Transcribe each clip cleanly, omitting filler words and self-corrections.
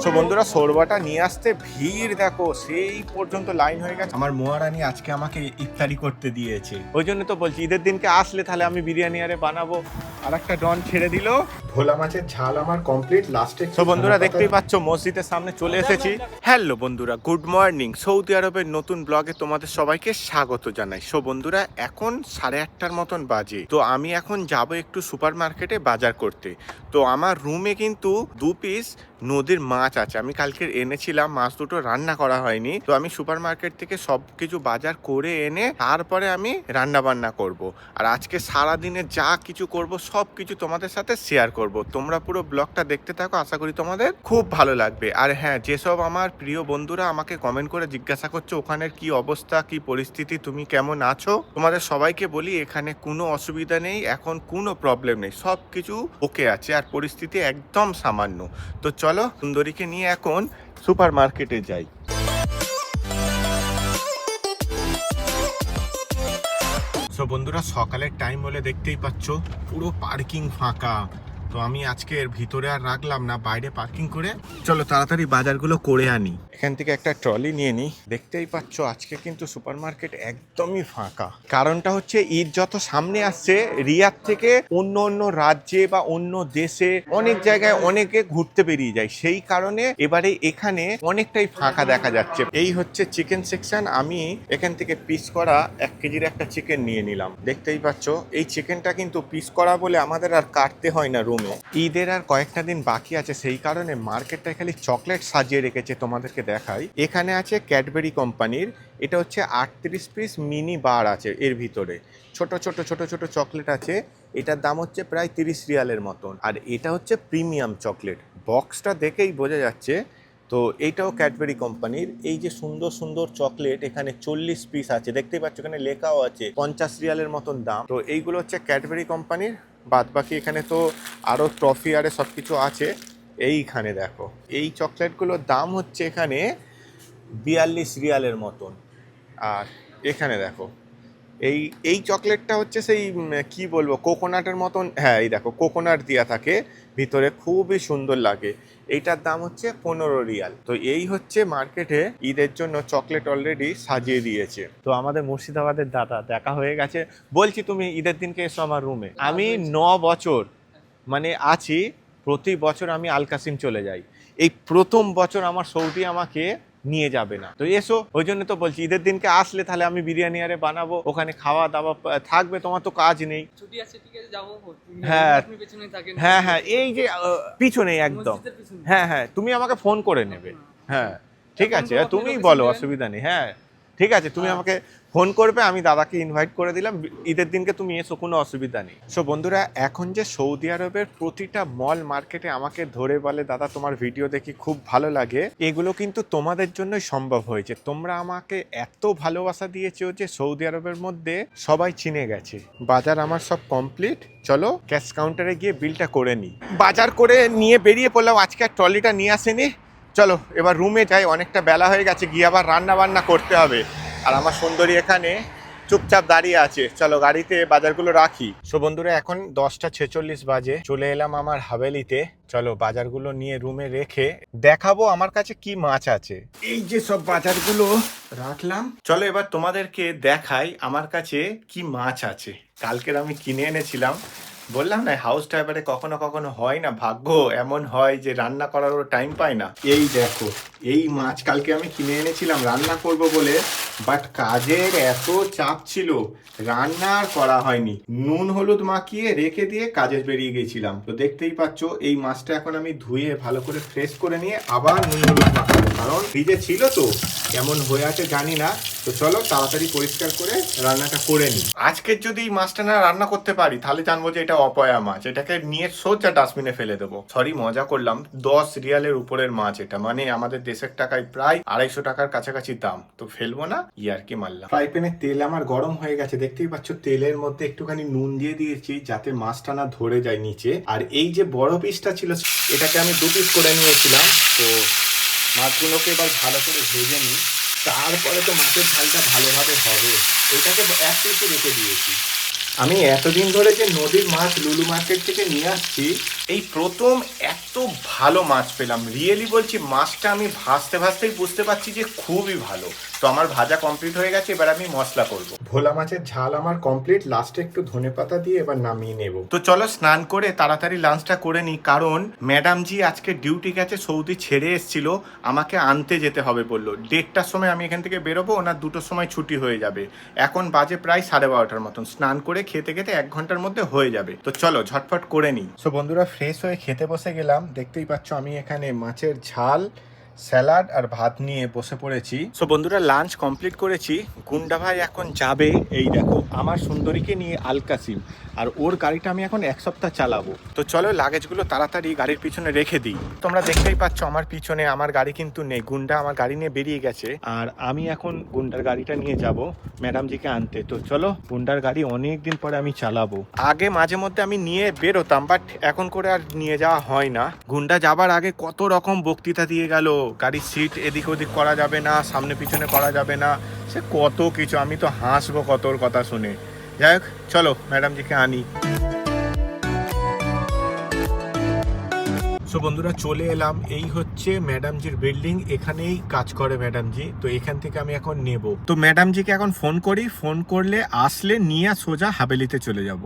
So বন্ধুরা, শোরবাটা নিয়ে আসতে ভিড় দেখো, সেই পর্যন্ত লাইন হয়ে গেছে। আমার মোয়ারানি আজকে আমাকে ইফতারি করতে দিয়েছে, ওই জন্য তো বলছি ঈদের দিনকে আসলে তাহলে আমি বিরিয়ানি আরে বানাবো। আর একটা ডন ছেড়ে দিল। ভোলা মাছের ঝাল আমার কমপ্লিট। লাস্টে তো বন্ধুরা দেখতেই পাচ্ছ মসজিদের সামনে চলে এসেছি। হ্যালো বন্ধুরা, গুড মর্নিং। সৌদি আরবের নতুন ব্লগে তোমাদের সবাইকে স্বাগত জানাই। সো বন্ধুরা, এখন 8:30টার মতন বাজে। তো আমি এখন যাব একটু সুপার মার্কেটে বাজার করতে। তো আমার রুমে কিন্তু 2 পিস নদীর মাছ আছে। আমি কালকে এনেছিলাম, মাছ দুটো রান্না করা হয়নি। তো আমি সুপার মার্কেট থেকে সব কিছু বাজার করে এনে তারপরে আমি রান্না বান্না করব। আর আজকে সারা দিনে যা কিছু করব সব কিছু তোমাদের সাথে শেয়ার করব। তোমরা পুরো ব্লগটা দেখতে থাকো, আশা করি তোমাদের খুব ভালো লাগবে। আর হ্যাঁ, যেসব আমার প্রিয় বন্ধুরা আমাকে কমেন্ট করে জিজ্ঞাসা করছো ওখানের কি অবস্থা, কি পরিস্থিতি, তুমি কেমন আছো, তোমাদের সবাইকে বলি এখানে কোনো অসুবিধা নেই, এখন কোনো প্রবলেম নেই, সব কিছু ওকে আছে আর পরিস্থিতি একদম সামান্য। তো চলো সুন্দরীকে নিয়ে এখন সুপার মার্কেটে যাই। সো বন্ধুরা, সকালের টাইম বলে দেখতেই পাচ্ছ পুরো পার্কিং ফাঁকা। তো আমি আজকে ভিতরে আর রাখলাম না, বাইরে পার্কিং করে চলো তাড়াতাড়ি বাজারগুলো করে আনি। এখান থেকে একটা ট্রলি নিয়ে নিই। দেখতেই পাচ্ছ আজকে কিন্তু সুপার মার্কেট একদমই ফাঁকা। কারণটা হচ্ছে ঈদ যত সামনে আসছে, রিয়াদ থেকে অন্য অন্য রাজ্যে বা অন্য দেশে অনেক জায়গায় অনেকে ঘুরতে বেরিয়ে যায়, সেই কারণে এবারে এখানে অনেকটাই ফাঁকা দেখা যাচ্ছে। এই হচ্ছে চিকেন সেকশন। আমি এখান থেকে পিস করা 1 কেজির একটা চিকেন নিয়ে নিলাম। দেখতেই পাচ্ছ এই চিকেনটা কিন্তু পিস করা বলে আমাদের আর কাটতে হয় না রুমে। ঈদের আর কয়েকটা দিন বাকি আছে, সেই কারণে মার্কেটটা খালি চকলেট সাজিয়ে রেখেছে। তোমাদেরকে দেখাই, এখানে আছে ক্যাডবেরি কোম্পানির, এটা হচ্ছে 38 পিস মিনি বার আছে এর ভিতরে। ছোট ছোট ছোট ছোট চকলেট আছে, এটার দাম হচ্ছে প্রায় 30 রিয়ালের মতন। আর এটা হচ্ছে প্রিমিয়াম চকলেট, বক্সটা দেখেই বোঝা যাচ্ছে। তো এইটাও ক্যাডবেরি কোম্পানির। এই যে সুন্দর সুন্দর চকলেট, এখানে 40 পিস আছে, দেখতেই পাচ্ছ এখানে লেখাও আছে 50 রিয়ালের মতন দাম। তো এইগুলো হচ্ছে ক্যাডবেরি কোম্পানির। বাদ বাকি এখানে তো আরও ট্রফি আরে সব কিছু আছে। এইখানে দেখো এই চকলেটগুলোর দাম হচ্ছে এখানে 42 রিয়ালের মতন। আর এখানে দেখো এই এই চকলেটটা হচ্ছে সেই কি বলবো, কোকোনাটের মতন। হ্যাঁ, এই দেখো কোকোনাট দেওয়া থাকে ভিতরে, খুবই সুন্দর লাগে। এইটার দাম হচ্ছে 15 রিয়াল। তো এই হচ্ছে মার্কেটে ঈদের জন্য চকলেট অলরেডি সাজিয়ে দিয়েছে। তো আমাদের মুর্শিদাবাদের দাদা দেখা হয়ে গেছে। বলছি তুমি ঈদের দিনকে এসো আমার রুমে। আমি 9 বছর মানে আছি, প্রতি বছর আমি আল কাসিম চলে যাই। এই প্রথম বছর আমার সৌদি আমাকে নিয়ে যাবে না। তো এসো, ওই জন্য তো বলছি ঈদের দিনকে আসলে তাহলে আমি বিরিয়ানি আরে বানাবো, ওখানে খাওয়া দাওয়া থাকবে, তোমার তো কাজ নেই। ছুটি আছে, ঠিক আছে যাবো। হ্যাঁ আপনি পেছনেই থাকেন। হ্যাঁ হ্যাঁ, এই যে পিছনেই একদম। মসজিদের পিছনে। হ্যাঁ হ্যাঁ, তুমি আমাকে ফোন করে নেবে। হ্যাঁ ঠিক ফোন আছে, করবো, আপনি তুমিই লোকেশন বলো, দিবেন। অসুবিধা নেই। হ্যাঁ ঠিক আছে, তুমি আমাকে ফোন করবে, আমি দাদাকে ইনভাইট করে দিলাম, ঈদের দিনকে তুমি এসো, কোনো অসুবিধা নেই। সো বন্ধুরা, এখন যে সৌদি আরবের প্রতিটা মল মার্কেটে আমাকে ধরে বলে দাদা তোমার ভিডিও দেখি খুব ভালো লাগে, এগুলো কিন্তু তোমাদের জন্যই সম্ভব হয়েছে। তোমরা আমাকে এত ভালোবাসা দিয়েছো যে সৌদি আরবের মধ্যে সবাই চিনে গেছে। বাজার আমার সব কমপ্লিট, চলো ক্যাশ কাউন্টারে গিয়ে বিলটা করে নিই। বাজার করে নিয়ে বেরিয়ে পড়লাম, আজকে আর ট্রলিটা নিয়ে আসেনি। চলো এবার রুমে যাই, অনেকটা বেলা হয়ে গেছে, গিয়ে আবার রান্না বান্না করতে হবে। আর আমার সুন্দরী এখানে চুপচাপ দাঁড়িয়ে আছে। চলো গাড়িতে বাজারগুলো রাখি। সো বন্ধুরা, এখন 10:46 বাজে, চলে এলাম আমার হাভেলিতে। চলো বাজারগুলো নিয়ে রুমে রেখে দেখাবো আমার কাছে কি মাছ আছে। এই যে সব বাজারগুলো রাখলাম, চলো এবার তোমাদেরকে দেখাই আমার কাছে কি মাছ আছে। কালকের আমি কিনে এনেছিলাম, বললাম না হাউস ড্রাইভারে কখনো কখনো হয় না, ভাগ্য এমন হয় যে রান্না করারও টাইম পায় না। এই দেখো এই মাছ কালকে আমি কিনে এনেছিলাম রান্না করব বলে, বাট কাজের এত চাপ ছিল রান্না আর করা হয়নি। নুন হলুদ মাখিয়ে রেখে দিয়ে কাজে বেরিয়ে গেছিলাম। তো দেখতেই পাচ্ছ এই মাছটা এখন আমি ধুয়ে ভালো করে ফ্রেশ করে নিয়ে আবার নুন হলুদ মাখাবো, কারণ ফ্রিজে ছিল তো কেমন হয়ে আছে জানি না। তো চলো তাড়াতাড়ি পরিষ্কার করে রান্নাটা করে নিই। আজকের যদি এই মাছটা না রান্না করতে পারি তাহলে জানবো যে এটা অপয়া মাছ, এটাকে নিয়ে সোজা ডাস্টবিনে ফেলে দেবো। সরি, মজা করলাম। 10 রিয়ালের উপরের মাছ এটা, মানে আমাদের দেশের টাকায় প্রায় 250 টাকার কাছাকাছি দাম। তো ফেলবো না, ইয়ারকি মারলাম। ফ্রাই প্যানে তেল আমার গরম হয়ে গেছে, দেখতেই পাচ্ছ তেলের মধ্যে একটুখানি নুন দিয়ে দিয়েছি যাতে মাছটা না ধরে যায় নিচে। আর এই যে বড় পিসটা ছিল এটাকে আমি 2 পিস করে নিয়েছিলাম। তো মাছগুলোকে এবার ভালো করে ভেজে নিই, তারপরে তো মাছের ঝালটা ভালোভাবে হবে। এটাকে 1 পিসে রেখে দিয়েছি। আমি এতদিন ধরে যে নদীর মাছ লুলু মার্কেট থেকে নিয়ে আসছি, এই প্রথম এত ভালো মাছ পেলাম। রিয়েলি বলছি, মাছটা আমি ভাজতে ভাজতেই বুঝতে পারছি যে খুবই ভালো। তো আমার ভাজা কমপ্লিট হয়ে গেছে, এবার আমি মশলা করব। ভোলা মাছের ঝাল আমার কমপ্লিট, লাস্টে একটু ধনেপাতা দিয়ে এবার নামিয়ে নেব। তো চলো স্নান করে তাড়াতাড়ি লাঞ্চটা করে নিই, কারণ ম্যাডামজি আজকে ডিউটি গেছে, সৌদি ছেড়ে এসেছিল, আমাকে আনতে যেতে হবে বললো। 1:30টার সময় আমি এখান থেকে বেরোবো, ওনার 2টোর সময় ছুটি হয়ে যাবে। এখন বাজে প্রায় 12:30টার মতন। স্নান করে খেতে খেতে 1 ঘন্টার মধ্যে হয়ে যাবে। তো চলো ঝটফট করে নিই। সো বন্ধুরা, ফ্রেশ হয়ে খেতে বসে গেলাম। দেখতেই পাচ্ছ আমি এখানে মাছের ঝাল, স্যালাড আর ভাত নিয়ে বসে পড়েছি। সো বন্ধুরা, লাঞ্চ কমপ্লিট করেছি। গুন্ডা ভাই এখন যাবে, এই দেখো আমার সুন্দরীকে নিয়ে আল কাসিম, আর ওর গাড়িটা আমি এখন 1 সপ্তাহ চালাবো। তো চলো লাগেজগুলো তাড়াতাড়ি গাড়ির পিছনে রেখে দিই। তোমরা দেখতেই পাচ্ছ আমার পিছনে আমার গাড়ি কিন্তু নেই, গুন্ডা আমার গাড়ি নিয়ে বেরিয়ে গেছে, আর আমি এখন গুন্ডার গাড়িটা নিয়ে যাব ম্যাডামজিকে আনতে। তো চলো, গুন্ডার গাড়ি অনেক দিন পরে আমি চালাবো। আগে মাঝে মধ্যে আমি নিয়ে বেরোতাম, বাট এখন করে আর নিয়ে যাওয়া হয় না। গুন্ডা যাবার আগে কত রকম বক্তৃতা দিয়ে গেল, গাড়ির সিট এদিক ওদিক করা যাবে না, সামনে পিছনে করা যাবে না, সে কত কিছু। আমি তো হাসবো কত ওর কথা শুনে। যাই হোক, চলো ম্যাডামজিকে আনি। সো বন্ধুরা, চলে এলাম, এই হচ্ছে ম্যাডামজির বিল্ডিং, এখানেই কাজ করে ম্যাডামজি। তো এখান থেকে আমি এখন নেব। তো ম্যাডামজিকে এখন ফোন করি, ফোন করলে আসলে নিয়ে সোজা হাভেলিতে চলে যাব।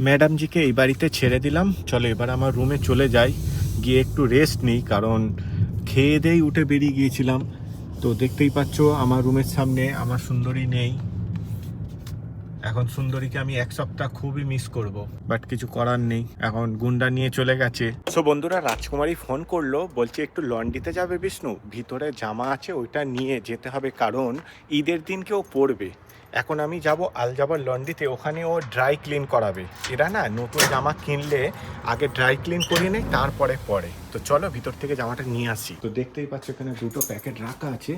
ম্যাডামজিকে এই বাড়িতে ছেড়ে দিলাম। চলো এবার আমার রুমে চলে যাই, গিয়ে একটু রেস্ট নিই, কারণ খেয়ে দেই উঠে বেরিয়ে গিয়েছিলাম। তো দেখতেই পাচ্ছ আমার রুমের সামনে আমার সুন্দরী নেই। এখন সুন্দরীকে আমি 1 সপ্তাহ খুবই মিস করব, বাট কিছু করার নেই, এখন গুন্ডা নিয়ে চলে গেছে। সো বন্ধুরা, রাজকুমারী ফোন করলো, বলছে একটু লন্ড্রিতে যাবে বিষ্ণু, ভিতরে জামা আছে ওইটা নিয়ে যেতে হবে, কারণ ঈদের দিনকে ও পরবে। এখন আমি যাব আলজাবার লন্ড্রিতে, ওখানে ও ড্রাই ক্লিন করাবে। এরা না নতুন জামা কিনলে আগে ড্রাই ক্লিন করিয়ে নেয়, তারপরে পরে। তো চলো ভিতর থেকে জামাটা নিয়ে আসি। তো দেখতেই পাচ্ছ এখানে 2টো প্যাকেট রাখা আছে,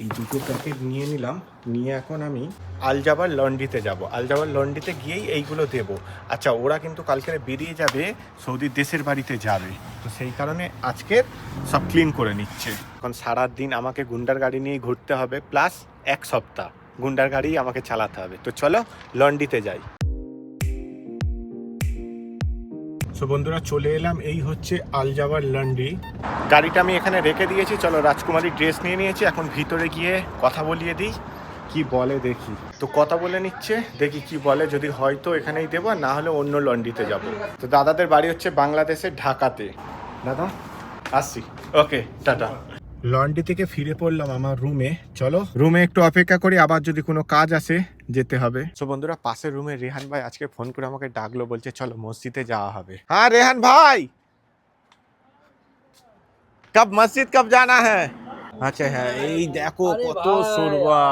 এই 2টো প্যাকেট নিয়ে নিলাম। নিয়ে এখন আমি আলজাবার লন্ড্রিতে যাব। আলজাবার লন্ড্রিতে গিয়েই এইগুলো দেব। আচ্ছা, ওরা কিন্তু কালকে বেরিয়ে যাবে, সৌদির দেশের বাড়িতে যাবে, তো সেই কারণে আজকে সব ক্লিন করে নিচ্ছে। এখন সারাদিন আমাকে গুন্ডার গাড়ি নিয়ে ঘুরতে হবে, প্লাস 1 সপ্তাহ গুন্ডার গাড়ি আমাকে চালাতে হবে। তো চলো লন্ড্রিতে যাই। সো বন্ধুরা, চলে এলাম, এই হচ্ছে আলজাবার লন্ড্রি। গাড়িটা আমি এখানে রেখে দিয়েছি। চলো, রাজকুমারী ড্রেস নিয়ে নিয়েছি, এখন ভিতরে গিয়ে কথা বলিয়ে দিই, কি বলে দেখি। তো কথা বলে নিচ্ছে, দেখি কি বলে, যদি হয়তো এখানেই দেবো, না হলে অন্য লন্ড্রিতে যাব। তো দাদাদের বাড়ি হচ্ছে বাংলাদেশের ঢাকাতে। দাদা আসছি, ওকে টাটা। লন্ড্রি থেকে ফিরে পড়লাম আমার রুমে। চলো রুমে একটু অপেক্ষা করি, আবার যদি কোনো কাজ আসে যেতে হবে। সো বন্ধুরা, পাশের রুমে রেহান ভাই আজকে ফোন করে আমাকে ডাকলো, বলছে চলো মসজিদে যাওয়া হবে। হ্যাঁ রেহান ভাই, কব মসজিদ কব জানা হ্যাঁ? আচ্ছা হ্যাঁ, এই দেখো কত শোরবা।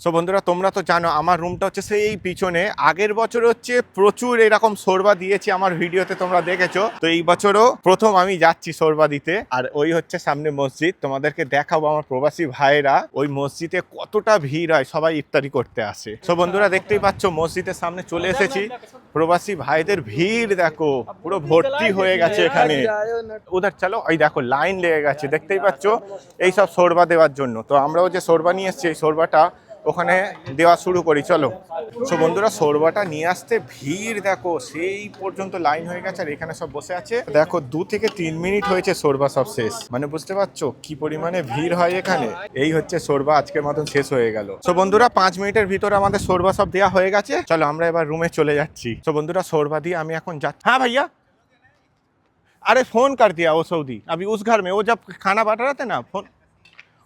সো বন্ধুরা, তোমরা তো জানো আমার রুমটা হচ্ছে সেই পিছনে। আগের বছর হচ্ছে প্রচুর এরকম শোরবা দিয়েছি, আমার ভিডিওতে তোমরা দেখেছো। তো এই বছরও প্রথম আমি যাচ্ছি শোরবা দিতে। আর ওই হচ্ছে সামনে মসজিদ, তোমাদেরকে দেখাবো আমার প্রবাসী ভাইরা ওই মসজিদে কতটা ভিড় হয়, সবাই ইফতারি করতে আসে। সো বন্ধুরা, দেখতেই পাচ্ছ মসজিদের সামনে চলে এসেছি। প্রবাসী ভাইদের ভিড় দেখো, পুরো ভর্তি হয়ে গেছে এখানে। উধার চলো, ওই দেখো লাইন লেগে গেছে, দেখতেই পাচ্ছ এই সব শোরবা দেওয়ার জন্য। তো আমরাও যে শোরবা নিয়ে এসেছি, এই শোরবাটা ওখানে দেওয়া শুরু করি, চলো। সো বন্ধুরা, শোরবাটা নিয়ে আসতে ভিড় দেখো, সেই পর্যন্ত লাইন হয়ে গেছে, আর এখানে সব বসে আছে। দেখো 2 থেকে 3 মিনিট হয়েছে শোরবা সব শেষ, মানে বুঝতে পারছো কি পরিমাণে ভিড় হয় এখানে। এই হচ্ছে শোরবা আজকের মতন শেষ হয়ে গেল। সো বন্ধুরা, 5 মিনিটের ভিতরে আমাদের শোরবা সব দেওয়া হয়ে গেছে। চলো আমরা এবার রুমে চলে যাচ্ছি। সো বন্ধুরা, শোরবা দিয়ে আমি এখন যাচ্ছি। হ্যাঁ ভাইয়া, अरे फोन कर दिया वो सऊदी अभी उस घर में, वो जब खाना बांट रहे थे ना, फोन।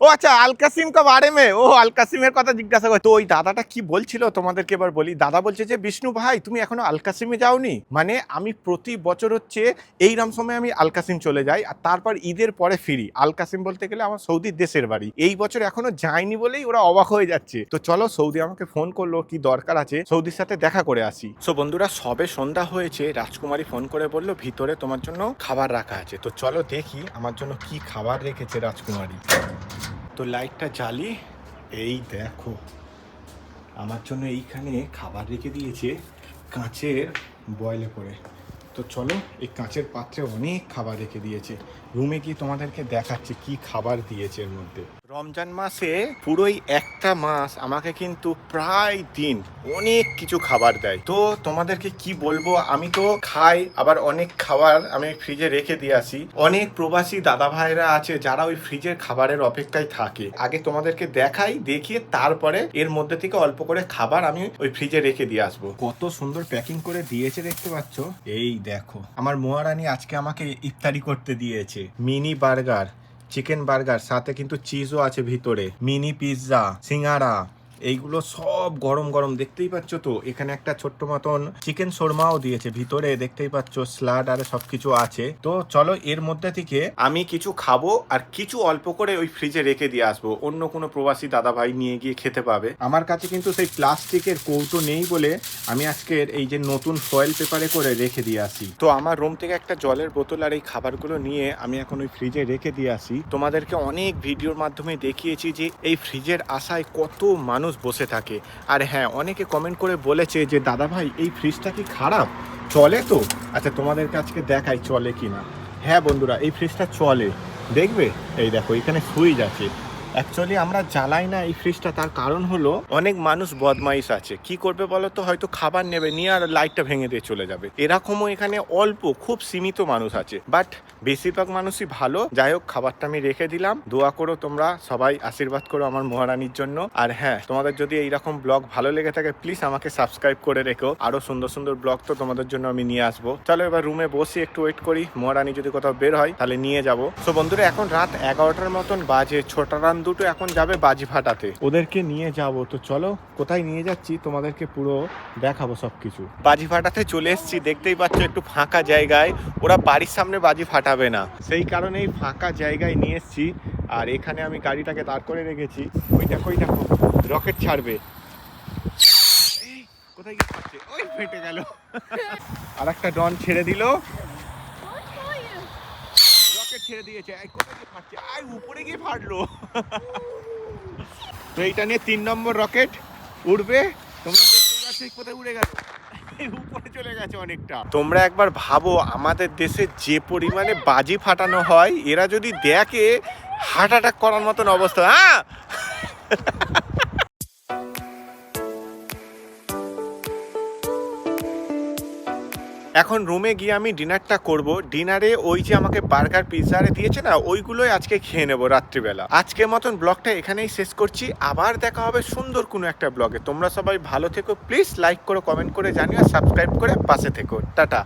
ও আচ্ছা, আল কাসিম কা বারে মে, ও আল কাসিমের কথা জিজ্ঞাসা করে। তো ওই দাদাটা কি বলছিল তোমাদেরকে এবার বলি। দাদা বলছে যে বিষ্ণু ভাই তুমি এখনো আল কাসিমে যাওনি। মানে আমি প্রতি বছর হচ্ছে এইরকম সময় আমি আল কাসিম চলে যাই, আর তারপর ঈদের পরে ফিরি। আল কাসিম বলতে গেলে আমার সৌদির দেশের বাড়ি। এই বছর এখনো যায়নি বলেই ওরা অবাক হয়ে যাচ্ছে। তো চলো, সৌদি আমাকে ফোন করলো, কি দরকার আছে, সৌদির সাথে দেখা করে আসি। সো বন্ধুরা, সবে সন্ধ্যা হয়েছে, রাজকুমারী ফোন করে বললো ভিতরে তোমার জন্য খাবার রাখা আছে। তো চলো দেখি আমার জন্য কি খাবার রেখেছে রাজকুমারী। তো লাইটটা জ্বালি, এই দেখো আমার জন্য এইখানে খাবার রেখে দিয়েছে কাঁচের বয়েলে করে। তো চলো, এই কাঁচের পাত্রে অনেক খাবার রেখে দিয়েছে। রুমে গিয়ে তোমাদেরকে দেখাচ্ছি কি খাবার দিয়েছে এর মধ্যে। রমজান মাসে পুরোই একটা মাস আমাকে কিন্তু প্রায় দিন অনেক কিছু খাবার দেয়। তো তোমাদেরকে কি বলবো, আমি তো খাই, আবার অনেক খাবার আমি ফ্রিজে রেখে দিয়ে আসি। অনেক প্রবাসী দাদা ভাইরা আছে যারা ওই ফ্রিজের খাবারের অপেক্ষায় থাকে। আগে তোমাদেরকে দেখিয়ে তারপরে এর মধ্যে থেকে অল্প করে খাবার আমি ওই ফ্রিজে রেখে দিয়ে আসবো। কত সুন্দর প্যাকিং করে দিয়েছে দেখতে পাচ্ছ। এই দেখো, আমার মহারানী আজকে আমাকে ইফতারি করতে দিয়েছে। মিনি বার্গার, চিকেন বার্গার, সাথে কিন্তু চিজও আছে ভিতরে, মিনি পিৎজা, সিঙ্গারা, এইগুলো সব গরম গরম দেখতেই পাচ্ছ। তো এখানে একটা ছোট্ট মতন চিকেন শোরমাও দিয়েছে ভিতরে, দেখতেই পাচ্ছ, স্যালাড আর সবকিছু আছে। তো চলো এর মধ্যে থেকে আমি কিছু খাবো আর কিছু অল্প করে ওই ফ্রিজে রেখে দিয়ে আসবো, অন্য কোনো প্রবাসী দাদা ভাই নিয়ে গিয়ে খেতে পাবে। আমার কাছে কিন্তু সেই প্লাস্টিকের কৌটো নেই বলে আমি আজকের এই যে নতুন ফয়েল পেপারে করে রেখে দিয়ে আসি। তো আমার রুম থেকে একটা জলের বোতল আর এই খাবারগুলো নিয়ে আমি এখন ওই ফ্রিজে রেখে দিয়ে আসি। তোমাদেরকে অনেক ভিডিওর মাধ্যমে দেখিয়েছি যে এই ফ্রিজের আশায় কত মানুষ বসে থাকে। আর হ্যাঁ, অনেকে কমেন্ট করে বলেছে যে দাদা ভাই এই ফ্রিজটা কি খারাপ, চলে? তো আচ্ছা, তোমাদেরকে আজকে দেখাই চলে কিনা। হ্যাঁ বন্ধুরা, এই ফ্রিজটা চলে, দেখবে। এই দেখো, এখানে সুইচ আছে। অ্যাকচুয়ালি আমরা জ্বালাই না এই ফ্রিজটা, তার কারণ হলো অনেক মানুষ বদমাইশ আছে। কি করবে বলো তো, হয়তো খাবার নেবে নিয়ে আর লাইটটা ভেঙে দিয়ে চলে যাবে। এরকমও এখানে অল্প খুব সীমিত মানুষ আছে, বাট বেশিরভাগ মানুষই ভালো। যাই হোক, খাবারটা আমি রেখে দিলাম। দোয়া করো তোমরা সবাই, আশীর্বাদ করো আমার মহারানীর জন্য। আর হ্যাঁ, তোমাদের যদি এইরকম ব্লগ ভালো লেগে থাকে প্লিজ আমাকে সাবস্ক্রাইব করে রেখো। আরো সুন্দর সুন্দর ব্লগ তো তোমাদের জন্য আমি নিয়ে আসবো। চলো এবার রুমে বসে একটু ওয়েট করি, মহারানী যদি কোথাও বের হয় তাহলে নিয়ে যাবো। তো বন্ধুরা, এখন রাত 11টার মতন বাজে। ছোটরান দুটো এখন যাবে বাজি ফাটাতে, ওদেরকে নিয়ে যাব। তো চলো কোথায় নিয়ে যাচ্ছি তোমাদেরকে পুরো দেখাবো সবকিছু। বাজি ফাটাতে চলে এসেছি, দেখতেই পাচ্ছ একটু ফাঁকা জায়গায়। ওরা বাড়ির সামনে বাজি ফাটাবে না, সেই কারণেই ফাঁকা জায়গায় নিয়ে এসেছি। আর এখানে আমি গাড়িটাকে দাঁড় করে রেখেছি। ওই দেখো রকেট ছাড়বে। কোথায় গিয়ে ফাটছে? ওই ফেটে গেল। আর একটা ডন ছেড়ে দিল, রকেট ছেড়ে দিয়েছে। কোথায় গিয়ে ফাটছে? উপরে গিয়ে ফাটলো। তো এইটা নিয়ে 3 নম্বর রকেট উড়বে। তোমরা দেখতেই পাচ্ছ কোথায় উড়ে গেল, উপরে চলে গেছে অনেকটা। তোমরা একবার ভাবো, আমাদের দেশে যে পরিমাণে বাজি ফাটানো হয়, এরা যদি দেখে হার্ট অ্যাটাক করার মতন অবস্থা। এখন রুমে গিয়ে আমি ডিনারটা করব। ডিনারে ওই যে আমাকে বার্গার পিৎজারে দিয়েছে না, ওইগুলোই আজকে খেয়ে নেবো রাত্রিবেলা। আজকের মতন ব্লগটা এখানেই শেষ করছি। আবার দেখা হবে সুন্দর কোনো একটা ব্লগে। তোমরা সবাই ভালো থেকো, প্লিজ লাইক করো, কমেন্ট করে জানিও, সাবস্ক্রাইব করে পাশে থেকো। টাটা।